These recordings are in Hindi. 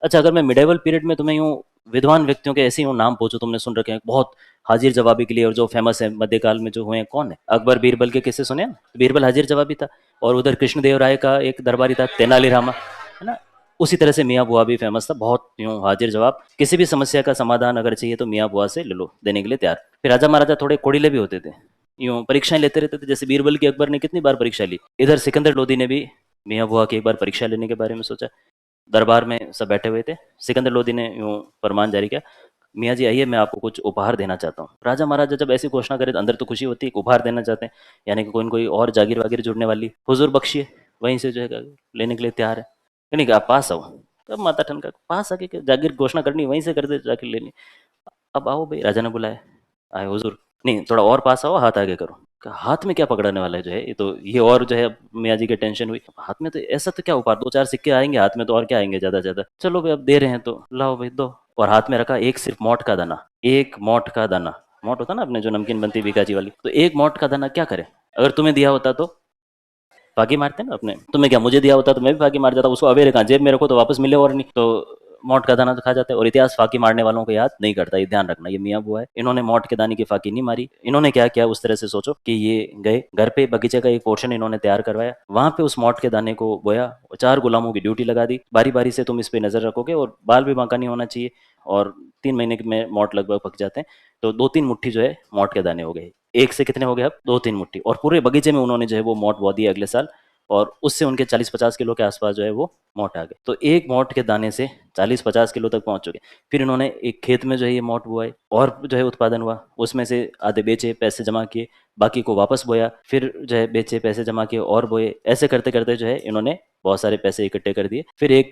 अच्छा, अगर मैं मिडेवल पीरियड में तुम्हें यूँ विद्वान व्यक्तियों के ऐसे यूँ नाम पूछूं, तुमने सुन रखे हैं बहुत हाजिर जवाबी के लिए, और जो फेमस है मध्यकाल में जो हुए हैं, कौन है? अकबर बीरबल के किस्से सुने हैं? बीरबल हाजिर जवाबी था, और उधर कृष्णदेव राय का एक दरबारी था तेनालीरामा, है ना? उसी तरह से मियाँ बुआ भी फेमस था, बहुत यूँ हाजिर जवाब, किसी भी समस्या का समाधान अगर चाहिए तो मियाँ बुआ से ले लो, देने के लिए तैयार। फिर राजा महाराजा थोड़े कोड़ीले भी होते थे, यूँ परीक्षाएं लेते रहते थे, जैसे बीरबल की अकबर ने कितनी बार परीक्षा ली, इधर सिकंदर लोदी ने भी मियाँ बुआ की एक बार परीक्षा लेने के बारे में सोचा। दरबार में सब बैठे हुए थे, सिकंदर लोदी ने यूँ फरमान जारी किया, मियाँ जी आइए, मैं आपको कुछ उपहार देना चाहता हूँ। राजा महाराजा जब ऐसी घोषणा करे तो अंदर तो खुशी होती है, उपहार देना चाहते हैं, यानी कि कोई न कोई और जागीर वागीर जुड़ने वाली, हुजूर बख्शिए, वहीं से जो है लेने के लिए तैयार है। नहीं कहा, आप पास आओ। तब माता ठनका, पास आके क्या जागीर घोषणा करनी, वहीं से कर दे जाके लेनी। अब आओ भाई, राजा ने बुलाया, आए हुजूर। नहीं, थोड़ा और पास आओ, हाथ आगे करो। कहा, हाथ में क्या पकड़ाने वाला है जो है ये, तो ये और जो है मियाँ जी के टेंशन हुई, हाथ में तो ऐसा तो क्या उपहार, दो चार सिक्के आएंगे हाथ में तो, और क्या आएंगे ज्यादा से ज्यादा, चलो भाई अब दे रहे हैं तो लाओ भाई दो। और हाथ में रखा एक सिर्फ मोट का दाना, एक मोट का दाना। मोट होता ना अपने जो नमकीन बनती बीकाजी वाली, तो एक मोट का दाना क्या करे? अगर तुम्हें दिया होता तो फाकी मारते ना अपने, तुम्हें क्या, मुझे दिया होता तो मैं भी फाकी मार जाता, उसको अवेयर कहाँ, जेब में रखो तो वापस मिले, और नहीं तो मौत का दाना तो खा जाते हैं। और इतिहास फाकी मारने वालों को याद नहीं करता, ये ध्यान रखना, ये मियाँ बुआ है, इन्होंने मौत के दाने की फाकी नहीं मारी। इन्होंने क्या किया, उस तरह से सोचो कि ये गए घर पे, बगीचे का एक पोर्शन इन्होंने तैयार करवाया, वहां पे उस मौत के दाने को बोया, चार गुलामों की ड्यूटी लगा दी, बारी बारी से तुम इस पे नजर रखोगे, और बाल भी बांका नहीं होना चाहिए, और 3 महीने में मौत लगभग पक जाते हैं, तो 2-3 मुट्ठी जो है मौत के दाने हो गए। एक से कितने हो गए अब? 2-3 मुट्ठी, और पूरे बगीचे में उन्होंने जो है वो मौत बो दी अगले साल, और उससे उनके 40-50 किलो के आसपास जो है वो मोट आ गए। तो एक मोट के दाने से 40-50 किलो तक पहुंच चुके। फिर इन्होंने एक खेत में जो है ये मोट बोए, और जो है उत्पादन हुआ, उसमें से आधे बेचे, पैसे जमा किए, बाकी को वापस बोया, फिर जो है बेचे, पैसे जमा किए और बोए, ऐसे करते करते जो है इन्होंने बहुत सारे पैसे इकट्ठे कर दिए। फिर एक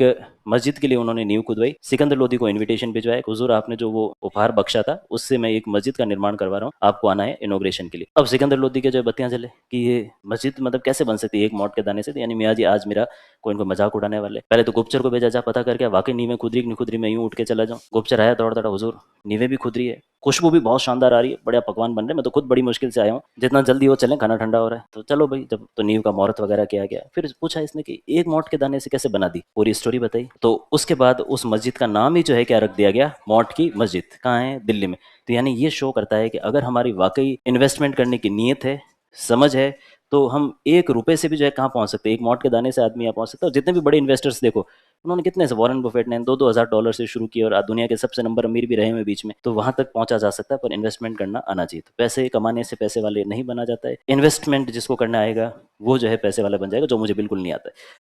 मस्जिद के लिए उन्होंने नींव खुदवाई, सिकंदर लोदी को इनविटेशन भिजवाया, हुजूर आपने जो वो उपहार बख्शा था उससे मैं एक मस्जिद का निर्माण करवा रहा हूँ, आपको आना है इनोग्रेशन के लिए। अब सिकंदर लोदी के जो बत्तियां जले कि ये मस्जिद मतलब कैसे बन सकती है एक मौत के दाने से, यानी मियाँ जी आज मेरा कोई इनको मजाक उड़ाने वाले। पहले तो गुप्तचर को भेजा, जा पता करके वाकई नींवें खुद रही कि नहीं खुद रही, मैं यूं उठ के चला जाऊँ। गुप्तचर आया दौड़ दौड़ा, हुजूर नींवें भी खुद रही है, खुशबू भी बहुत शानदार आ रही है, बढ़िया पकवान बन रहे हैं, मैं तो खुद बड़ी मुश्किल से आया हूँ, जितना जल्दी हो चलें, खाना ठंडा हो रहा है। तो चलो भाई, जब तो नींव का मुहूर्त वगैरह किया गया, फिर पूछा इसने कि एक मोट के दाने से कैसे बना दी, पूरी स्टोरी बताई। तो उसके बाद उस मस्जिद का नाम ही जो है क्या रख दिया गया, मोट की मस्जिद। कहाँ है? दिल्ली में। तो यानी ये शो करता है कि अगर हमारी वाकई इन्वेस्टमेंट करने की नीयत है, समझ है, तो हम 1 रुपए से भी जो है कहाँ पहुंच सकते हैं, एक मोट के दाने से आदमी यहाँ पहुंच सकता है। और जितने भी बड़े इन्वेस्टर्स देखो, उन्होंने कितने से, वॉरेन बफेट ने 2-2 हज़ार डॉलर से शुरू किया, और आज दुनिया के सबसे नंबर अमीर भी रहे हुए बीच में, तो वहां तक पहुंचा जा सकता है, पर इन्वेस्टमेंट करना आना चाहिए। तो पैसे कमाने से पैसे वाले नहीं बना जाता है, इन्वेस्टमेंट जिसको करना आएगा वो जो है पैसे वाला बन जाएगा, जो मुझे बिल्कुल नहीं आता है।